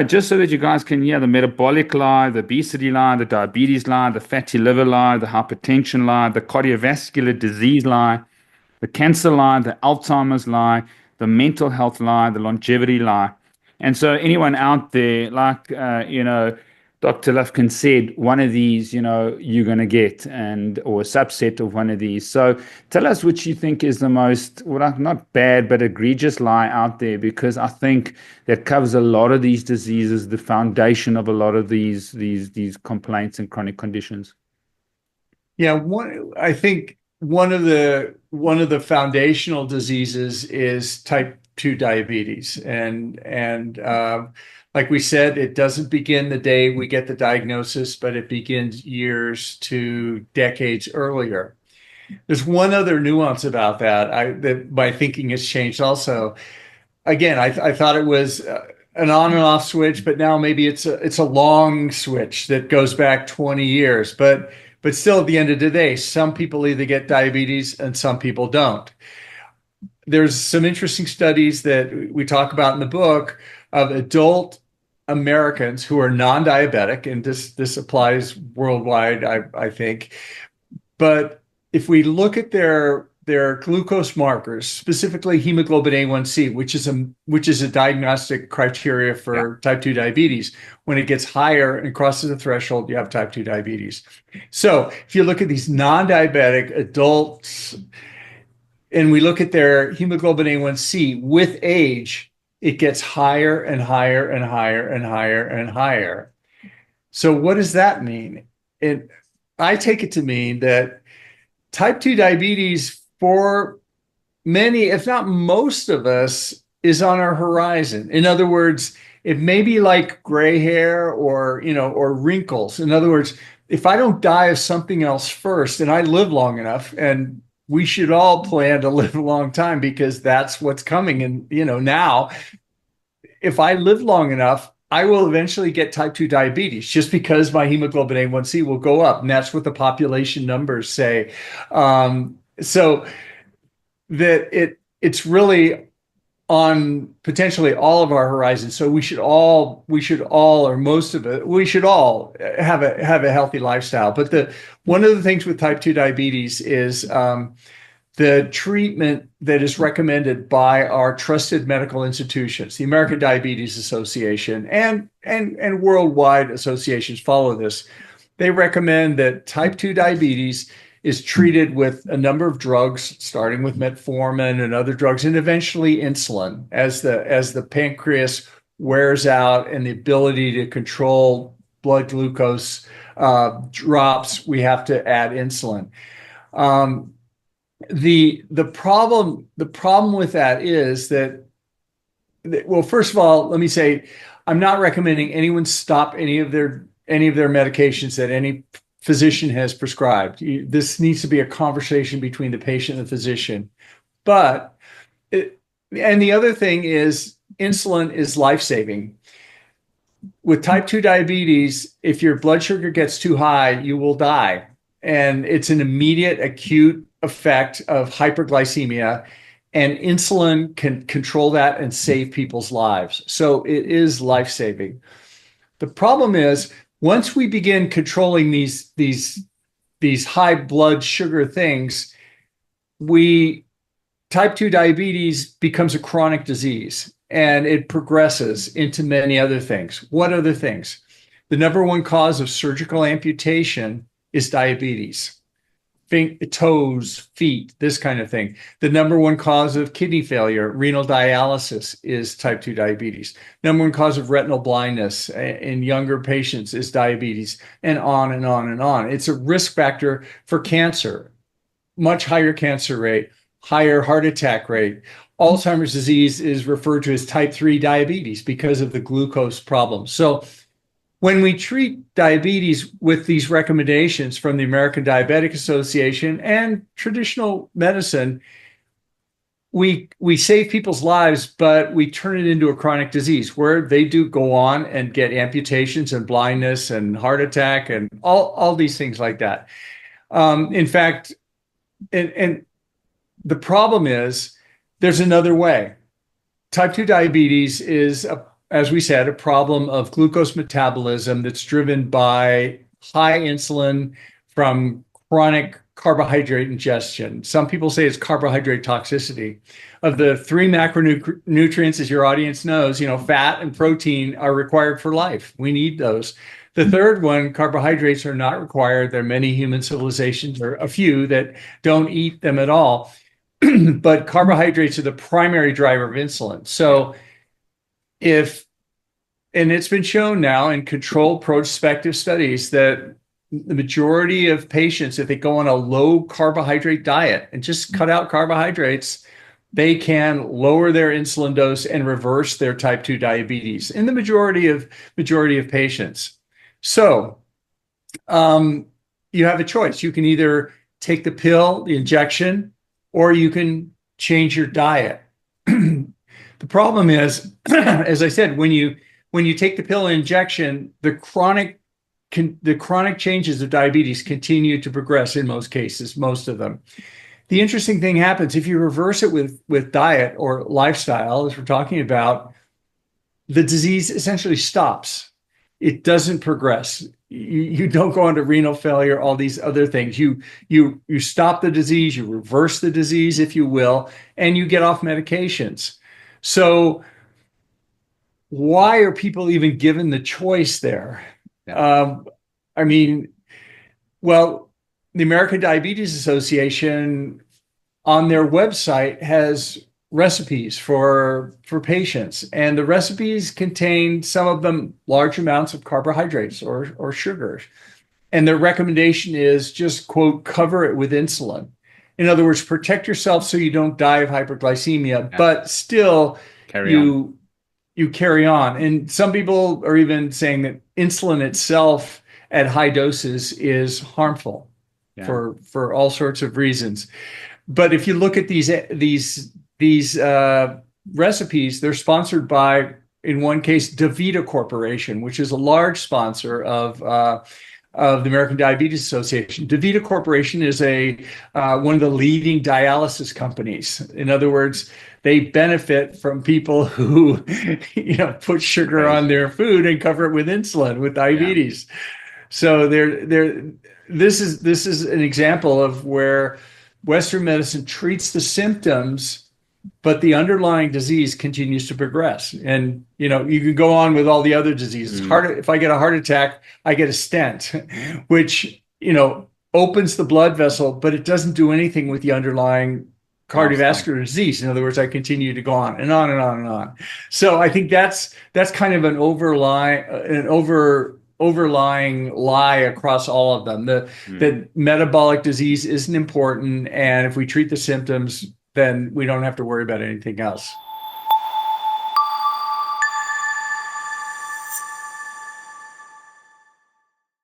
Just so that you guys can hear the metabolic lie, the obesity lie, the diabetes lie, the fatty liver lie, the hypertension lie, the cardiovascular disease lie, the cancer lie, the Alzheimer's lie, the mental health lie, the longevity lie. And so anyone out there, like, Dr. Lufkin said, one of these, you're going to get, and or a subset of one of these. So tell us which you think is the most, well, not bad, but egregious lie out there, because I think that covers a lot of these diseases, the foundation of a lot of these complaints and chronic conditions. Yeah, I think one of the foundational diseases is type 2 diabetes. And like we said, it doesn't begin the day we get the diagnosis, but it begins years to decades earlier. There's one other nuance about that my thinking has changed also. Again, I thought it was an on and off switch, but now maybe it's a long switch that goes back 20 years. But still, at the end of the day, some people either get diabetes and some people don't. There's some interesting studies that we talk about in the book of adult Americans who are non-diabetic, and this applies worldwide, I think. But if we look at their glucose markers, specifically hemoglobin A1C, which is a diagnostic criteria Yeah. for type 2 diabetes, when it gets higher and crosses the threshold, you have type 2 diabetes. So if you look at these non-diabetic adults and we look at their hemoglobin A1C with age, it gets higher and higher and higher and higher and higher. So what does that mean? And I take it to mean that type 2 diabetes for many, if not most of us, is on our horizon. In other words, it may be like gray hair or wrinkles. In other words, if I don't die of something else first and I live long enough, and we should all plan to live a long time because that's what's coming. And, now, if I live long enough, I will eventually get type 2 diabetes just because my hemoglobin A1C will go up. And that's what the population numbers say. So that it's really on potentially all of our horizons. So we should all, or most of it, we should all have a healthy lifestyle. But one of the things with type 2 diabetes is the treatment that is recommended by our trusted medical institutions, the American Diabetes Association and worldwide associations follow this. They recommend that type 2 diabetes is treated with a number of drugs, starting with metformin and other drugs, and eventually insulin. As the pancreas wears out and the ability to control blood glucose drops, we have to add insulin. The problem with that is that, well, first of all, let me say, I'm not recommending anyone stop any of their medications that any physician has prescribed. This needs to be a conversation between the patient and the physician. And the other thing is, insulin is life-saving. With type 2 diabetes, if your blood sugar gets too high, you will die. And it's an immediate acute effect of hyperglycemia, and insulin can control that and save people's lives. So it is life-saving. The problem is, once we begin controlling these high blood sugar things, type 2 diabetes becomes a chronic disease, and it progresses into many other things. What other things? The number one cause of surgical amputation is diabetes. Toes, feet, this kind of thing. The number one cause of kidney failure, renal dialysis, is type 2 diabetes. Number one cause of retinal blindness in younger patients is diabetes, and on and on and on. It's a risk factor for cancer, much higher cancer rate, higher heart attack rate. Alzheimer's disease is referred to as type 3 diabetes because of the glucose problem. So when we treat diabetes with these recommendations from the American Diabetic Association and traditional medicine, we save people's lives, but we turn it into a chronic disease where they do go on and get amputations and blindness and heart attack and all these things like that. In fact, and the problem is, there's another way. Type 2 diabetes is as we said, a problem of glucose metabolism that's driven by high insulin from chronic carbohydrate ingestion. Some people say it's carbohydrate toxicity. Of the three macronutrients, as your audience knows, fat and protein are required for life. We need those. The third one, carbohydrates, are not required. There are many human civilizations, or a few, that don't eat them at all. But carbohydrates are the primary driver of insulin. So and it's been shown now in controlled prospective studies that the majority of patients, if they go on a low carbohydrate diet and just cut out carbohydrates, they can lower their insulin dose and reverse their type 2 diabetes in the majority of patients. So you have a choice. You can either take the pill, the injection, or you can change your diet. The problem is, as I said, when you take the pill and injection, the chronic changes of diabetes continue to progress in most cases, most of them. The interesting thing happens if you reverse it with diet or lifestyle, as we're talking about, the disease essentially stops. It doesn't progress. You don't go into renal failure, all these other things. You stop the disease, you reverse the disease, if you will, and you get off medications. So why are people even given the choice there? Yeah. Well, the American Diabetes Association on their website has recipes for patients, and the recipes contain, some of them, large amounts of carbohydrates or sugars. And their recommendation is just, quote, cover it with insulin. In other words, protect yourself so you don't die of hyperglycemia, but still you carry on. And some people are even saying that insulin itself at high doses is harmful for all sorts of reasons. But if you look at these recipes, they're sponsored by, in one case, DaVita Corporation, which is a large sponsor of the American Diabetes Association. DaVita Corporation is one of the leading dialysis companies. In other words, they benefit from people who, put sugar on their food and cover it with insulin, with diabetes. Yeah. So this is an example of where Western medicine treats the symptoms, but the underlying disease continues to progress. And, you can go on with all the other diseases. If I get a heart attack, I get a stent, which, opens the blood vessel, but it doesn't do anything with the underlying cardiovascular disease. In other words, I continue to go on and on and on and on. So I think that's kind of an overlying lie across all of them. That metabolic disease isn't important, and if we treat the symptoms, then we don't have to worry about anything else.